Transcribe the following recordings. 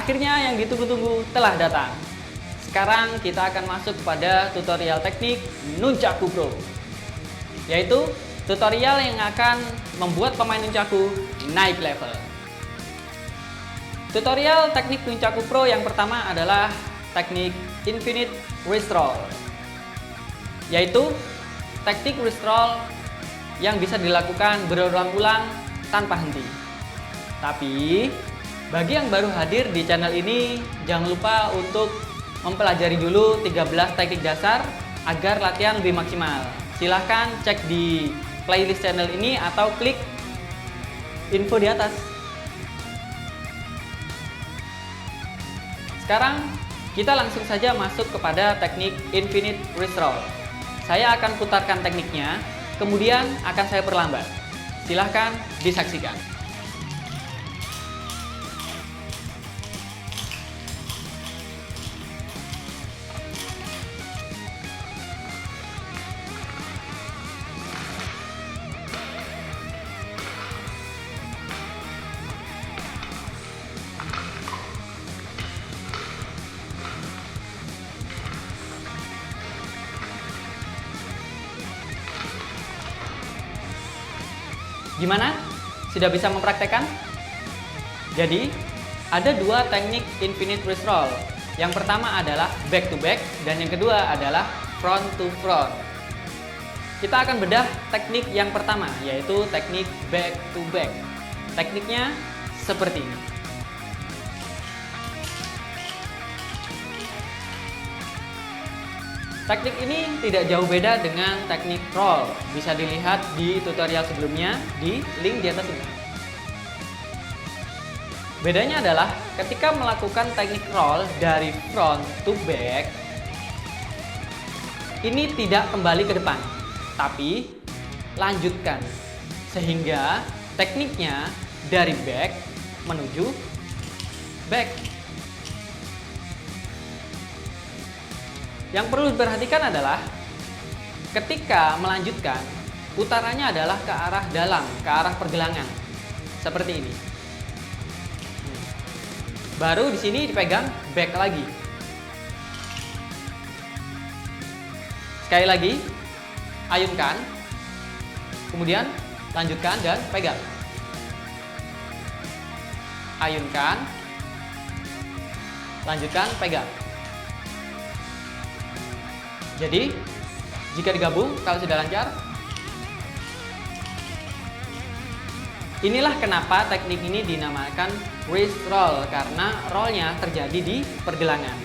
Akhirnya yang ditunggu-tunggu telah datang. Sekarang kita akan masuk kepada tutorial teknik Nunchaku Pro, yaitu tutorial yang akan membuat pemain Nunchaku naik level. Tutorial teknik Nunchaku Pro yang pertama adalah teknik Infinite Wrist Roll, yaitu teknik wrist roll yang bisa dilakukan berulang-ulang tanpa henti. Tapi bagi yang baru hadir di channel ini, jangan lupa untuk mempelajari dulu 13 teknik dasar agar latihan lebih maksimal. Silahkan cek di playlist channel ini atau klik info di atas. Sekarang kita langsung saja masuk kepada teknik Infinite Wrist Roll. Saya akan putarkan tekniknya, kemudian akan saya perlambat. Silahkan disaksikan. Gimana? Sudah bisa mempraktekkan? Jadi, ada dua teknik Infinite Wrist Roll. Yang pertama adalah back to back dan yang kedua adalah front to front. Kita akan bedah teknik yang pertama, yaitu teknik back to back. Tekniknya seperti ini. Teknik ini tidak jauh beda dengan teknik roll. Bisa dilihat di tutorial sebelumnya di link di atas ini. Bedanya adalah ketika melakukan teknik roll dari front to back, ini tidak kembali ke depan, tapi lanjutkan. Sehingga tekniknya dari back menuju back. Yang perlu diperhatikan adalah ketika melanjutkan, putarannya adalah ke arah dalam, ke arah pergelangan. Seperti ini. Baru di sini dipegang back lagi. Sekali lagi, ayunkan. Kemudian lanjutkan dan pegang. Ayunkan. Lanjutkan, pegang. Jadi, jika digabung, kalau sudah lancar, inilah kenapa teknik ini dinamakan wrist roll, karena rollnya terjadi di pergelangan,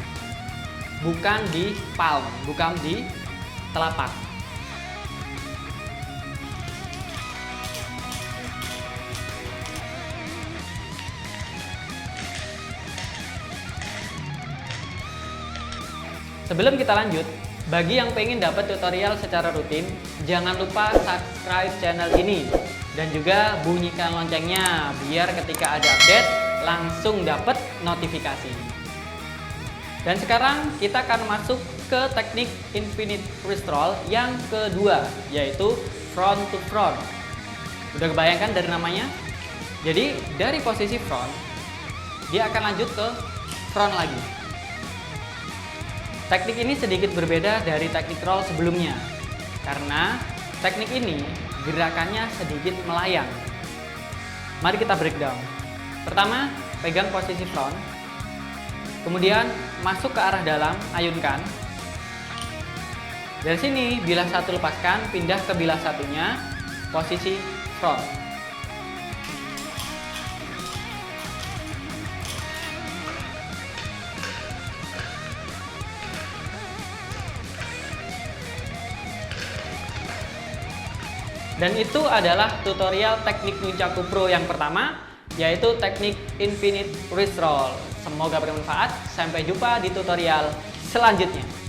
bukan di palm, bukan di telapak. Sebelum kita lanjut, bagi yang pengen dapat tutorial secara rutin, jangan lupa subscribe channel ini dan juga bunyikan loncengnya biar ketika ada update langsung dapat notifikasi. Dan sekarang kita akan masuk ke teknik Infinite Wrist Roll yang kedua, yaitu front to front. Udah kebayangkan dari namanya? Jadi dari posisi front, dia akan lanjut ke front lagi. Teknik ini sedikit berbeda dari teknik roll sebelumnya, karena teknik ini gerakannya sedikit melayang. Mari kita breakdown. Pertama, pegang posisi front, kemudian masuk ke arah dalam, ayunkan. Dari sini, bilah satu lepaskan, pindah ke bilah satunya, posisi front. Dan itu adalah tutorial teknik Nunchaku Pro yang pertama, yaitu teknik Infinite Wrist Roll. Semoga bermanfaat. Sampai jumpa di tutorial selanjutnya.